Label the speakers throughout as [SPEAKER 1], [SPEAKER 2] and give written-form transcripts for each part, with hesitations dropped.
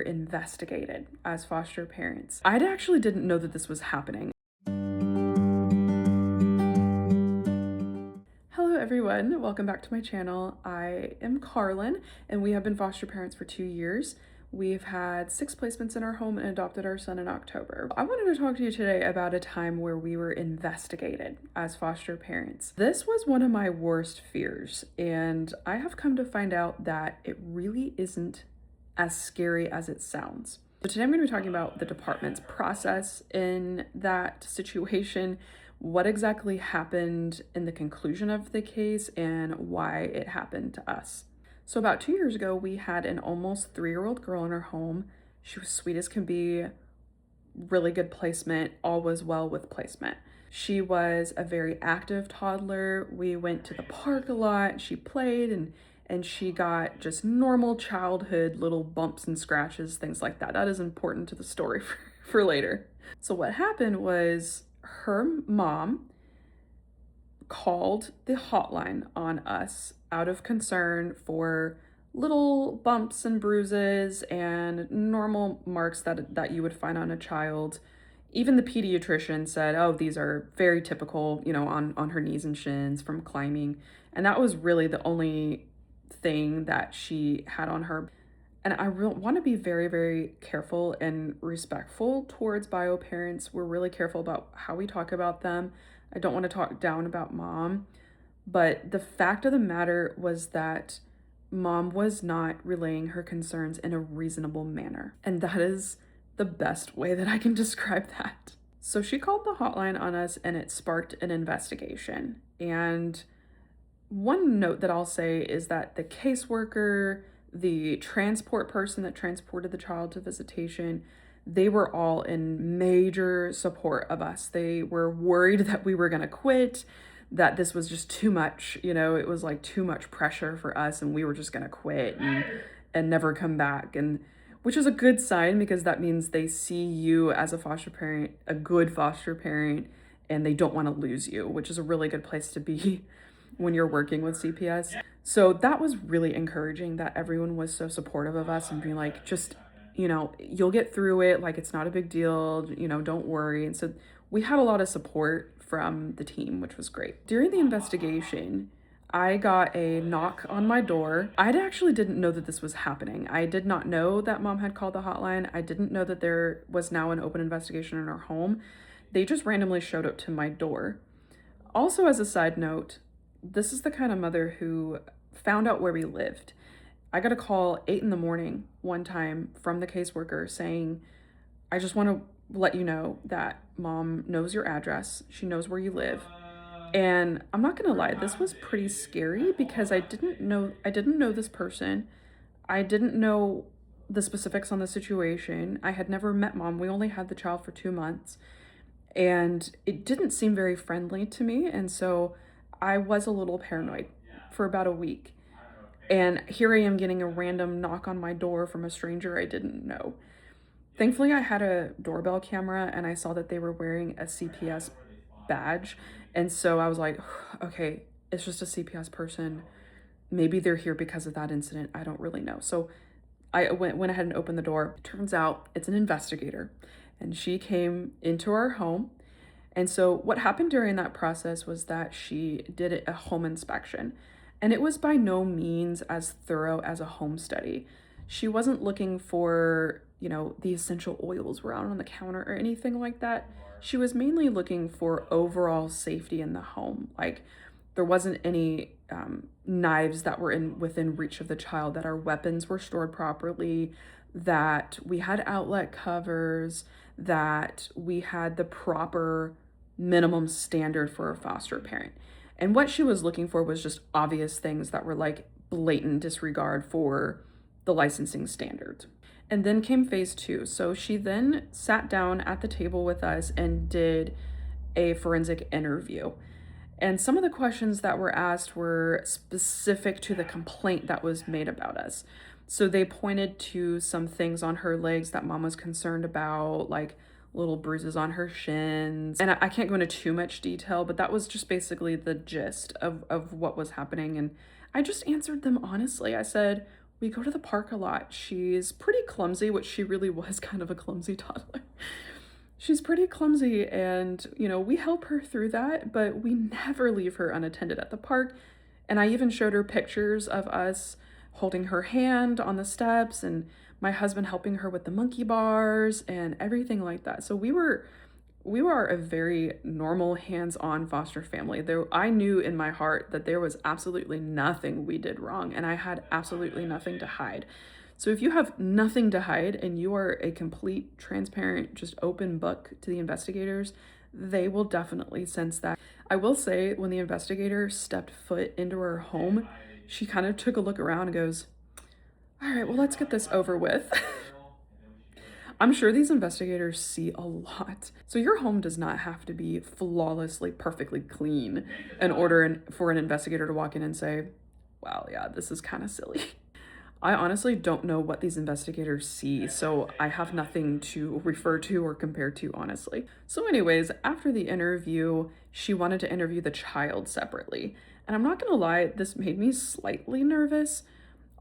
[SPEAKER 1] investigated as foster parents. I actually didn't know that this was happening. Hello everyone, welcome back to my channel. I am Carlin and we have been foster parents for 2 years. We've had 6 placements in our home and adopted our son in October. I wanted to talk to you today about a time where we were investigated as foster parents. This was one of my worst fears, and I have come to find out that it really isn't as scary as it sounds. So today I'm going to be talking about the department's process in that situation, what exactly happened in the conclusion of the case, and why it happened to us. So about 2 years ago, we had an almost 3-year-old girl in our home. She was sweet as can be, really good placement, all was well with placement. She was a very active toddler. We went to the park a lot. She played and she got just normal childhood little bumps and scratches, things like that. That is important to the story for later. So what happened was her mom called the hotline on us out of concern for little bumps and bruises and normal marks that you would find on a child. Even the pediatrician said, oh, these are very typical, on her knees and shins from climbing. And that was really the only thing that she had on her. And I want to be very, very careful and respectful towards bio parents. We're really careful about how we talk about them. I don't want to talk down about mom, but the fact of the matter was that mom was not relaying her concerns in a reasonable manner. And that is the best way that I can describe that. So she called the hotline on us and it sparked an investigation. And one note that I'll say is that the caseworker, the transport person that transported the child to visitation, they were all in major support of us. They were worried that we were going to quit, that this was just too much, it was like too much pressure for us and we were just going to quit and never come back. And which is a good sign, because that means they see you as a foster parent, a good foster parent, and they don't want to lose you, which is a really good place to be when you're working with CPS. So that was really encouraging that everyone was so supportive of us and being like, just, you'll get through it. Like, it's not a big deal, don't worry. And so we had a lot of support from the team, which was great. During the investigation, I got a knock on my door. I actually didn't know that this was happening. I did not know that mom had called the hotline. I didn't know that there was now an open investigation in our home. They just randomly showed up to my door. Also, as a side note, this is the kind of mother who found out where we lived. I got a call 8 a.m. one time from the caseworker saying, I just want to let you know that mom knows your address. She knows where you live. And I'm not gonna lie, this was pretty scary because I didn't know this person. I didn't know the specifics on the situation. I had never met mom. We only had the child for 2 months. And it didn't seem very friendly to me. And so I was a little paranoid for about a week. And here I am getting a random knock on my door from a stranger I didn't know. Thankfully, I had a doorbell camera and I saw that they were wearing a CPS badge. And so I was like, okay, it's just a CPS person. Maybe they're here because of that incident. I don't really know. So I went ahead and opened the door. It turns out it's an investigator, and she came into our home. And so what happened during that process was that she did a home inspection, and it was by no means as thorough as a home study. She wasn't looking for, the essential oils were out on the counter or anything like that. She was mainly looking for overall safety in the home. Like, there wasn't any knives that were within reach of the child, that our weapons were stored properly, that we had outlet covers, that we had the proper minimum standard for a foster parent. And what she was looking for was just obvious things that were like blatant disregard for the licensing standards. And then came phase 2. So she then sat down at the table with us and did a forensic interview. And some of the questions that were asked were specific to the complaint that was made about us. So they pointed to some things on her legs that mom was concerned about, like little bruises on her shins. And I can't go into too much detail, but that was just basically the gist of what was happening. And I just answered them honestly. I said, We go to the park a lot. She's pretty clumsy, which she really was kind of a clumsy toddler. She's pretty clumsy and, we help her through that, but we never leave her unattended at the park. And I even showed her pictures of us holding her hand on the steps and my husband helping her with the monkey bars and everything like that. So we were a very normal hands-on foster family. Though I knew in my heart that there was absolutely nothing we did wrong and I had absolutely nothing to hide. So if you have nothing to hide and you are a complete, transparent, just open book to the investigators, they will definitely sense that. I will say, when the investigator stepped foot into her home, she kind of took a look around and goes, all right, well, let's get this over with. I'm sure these investigators see a lot. So your home does not have to be flawlessly, perfectly clean in order for an investigator to walk in and say, wow, yeah, this is kind of silly. I honestly don't know what these investigators see, so I have nothing to refer to or compare to, honestly. So anyways, after the interview, she wanted to interview the child separately. And I'm not gonna lie, this made me slightly nervous.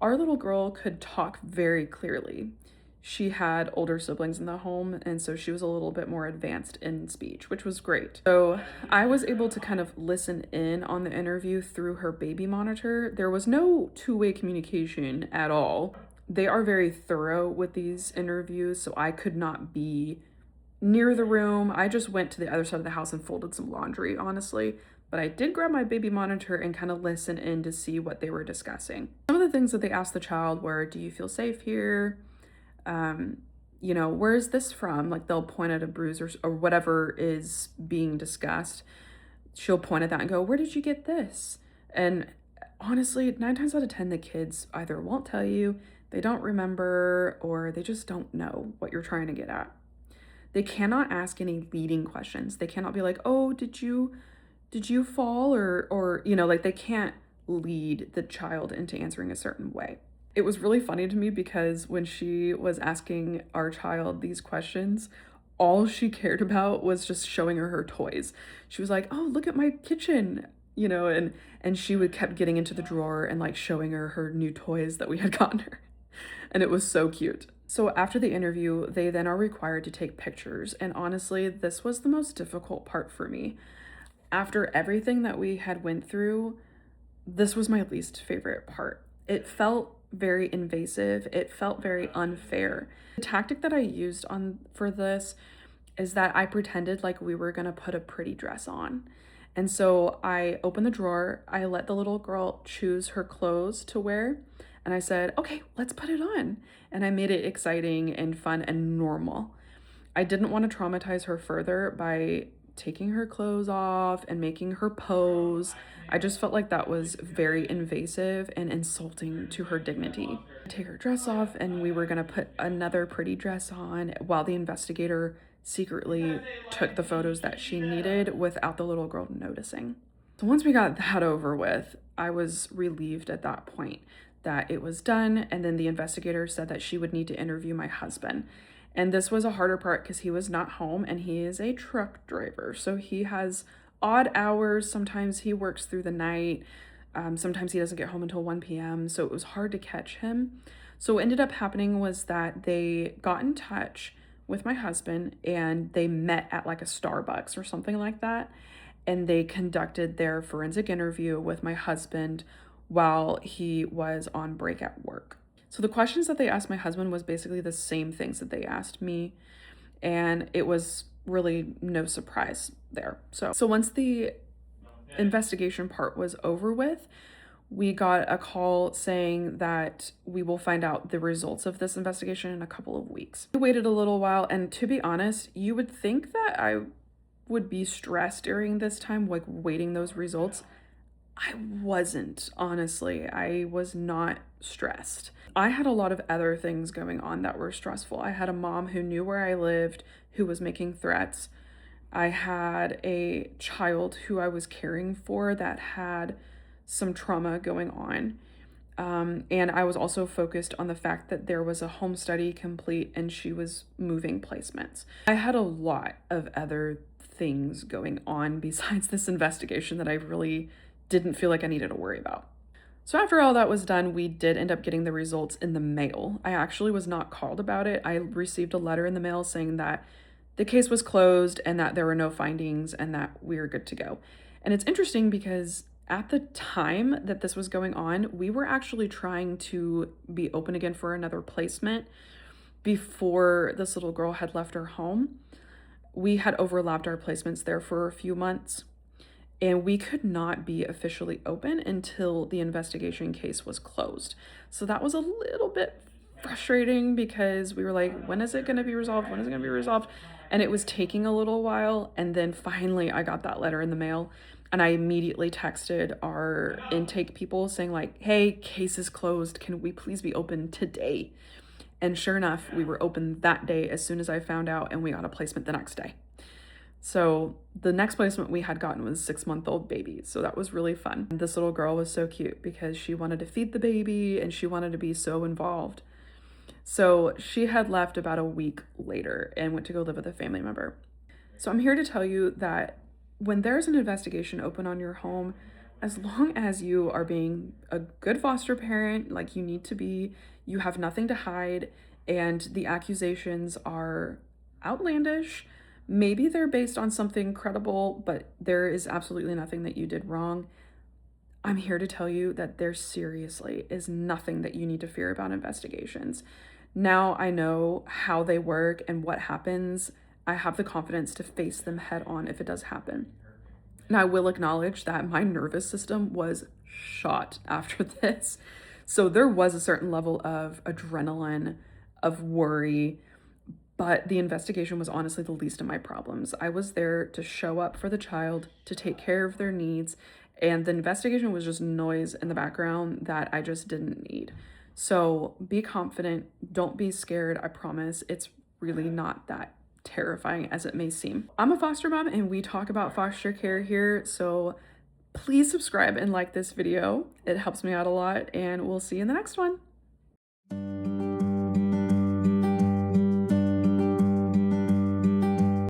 [SPEAKER 1] Our little girl could talk very clearly. She had older siblings in the home, and so she was a little bit more advanced in speech, which was great. So I was able to kind of listen in on the interview through her baby monitor. There was no two-way communication at all. They are very thorough with these interviews, so I could not be near the room. I just went to the other side of the house and folded some laundry, honestly. But I did grab my baby monitor and kind of listen in to see what they were discussing. Some of the things that they asked the child were, do you feel safe here? Where is this from? Like they'll point at a bruise or whatever is being discussed. She'll point at that and go, where did you get this? And honestly, 9 times out of 10, the kids either won't tell you, they don't remember, or they just don't know what you're trying to get at. They cannot ask any leading questions. They cannot be like, oh, did you fall? Or like they can't lead the child into answering a certain way. It was really funny to me because when she was asking our child these questions, all she cared about was just showing her toys. She was like, oh, look at my kitchen, and she would kept getting into the drawer and like showing her new toys that we had gotten her. And it was so cute. So after the interview, they then are required to take pictures. And honestly, this was the most difficult part for me. After everything that we had went through, this was my least favorite part. It felt very invasive. It felt very unfair. The tactic that I used for this is that I pretended like we were gonna put a pretty dress on. And so I opened the drawer, I let the little girl choose her clothes to wear, and I said, okay, let's put it on. And I made it exciting and fun and normal. I didn't want to traumatize her further by taking her clothes off and making her pose. I just felt like that was very invasive and insulting to her dignity. Take her dress off and we were gonna put another pretty dress on while the investigator secretly took the photos that she needed without the little girl noticing. So once we got that over with, I was relieved at that point that it was done, and then the investigator said that she would need to interview my husband. And this was a harder part because he was not home and he is a truck driver. So he has odd hours. Sometimes he works through the night. Sometimes he doesn't get home until 1 p.m. So it was hard to catch him. So what ended up happening was that they got in touch with my husband and they met at like a Starbucks or something like that. And they conducted their forensic interview with my husband while he was on break at work. So the questions that they asked my husband was basically the same things that they asked me, and it was really no surprise there. So once the investigation part was over with, we got a call saying that we will find out the results of this investigation in a couple of weeks. We waited a little while, and to be honest, you would think that I would be stressed during this time, like waiting those results. I wasn't, honestly. I was not stressed. I had a lot of other things going on that were stressful. I had a mom who knew where I lived, who was making threats. I had a child who I was caring for that had some trauma going on. And I was also focused on the fact that there was a home study complete and she was moving placements. I had a lot of other things going on besides this investigation that I really didn't feel like I needed to worry about. So after all that was done, we did end up getting the results in the mail. I actually was not called about it. I received a letter in the mail saying that the case was closed and that there were no findings and that we were good to go. And it's interesting because at the time that this was going on, we were actually trying to be open again for another placement before this little girl had left her home. We had overlapped our placements there for a few months, and we could not be officially open until the investigation case was closed. So that was a little bit frustrating because we were like, when is it going to be resolved? When is it going to be resolved? And it was taking a little while. And then finally, I got that letter in the mail, and I immediately texted our intake people saying, like, hey, case is closed. Can we please be open today? And sure enough, we were open that day as soon as I found out, and we got a placement the next day. So the next placement we had gotten was a 6-month-old baby. So that was really fun. This little girl was so cute because she wanted to feed the baby and she wanted to be so involved. So she had left about a week later and went to go live with a family member. So I'm here to tell you that when there's an investigation open on your home, as long as you are being a good foster parent, like you need to be, you have nothing to hide, and the accusations are outlandish, maybe they're based on something credible, but there is absolutely nothing that you did wrong. I'm here to tell you that there seriously is nothing that you need to fear about investigations. Now I know how they work and what happens. I have the confidence to face them head on if it does happen. And I will acknowledge that my nervous system was shot after this. So there was a certain level of adrenaline, of worry, but the investigation was honestly the least of my problems. I was there to show up for the child, to take care of their needs, and the investigation was just noise in the background that I just didn't need. So be confident, don't be scared, I promise. It's really not that terrifying as it may seem. I'm a foster mom and we talk about foster care here, so please subscribe and like this video. It helps me out a lot, and we'll see you in the next one.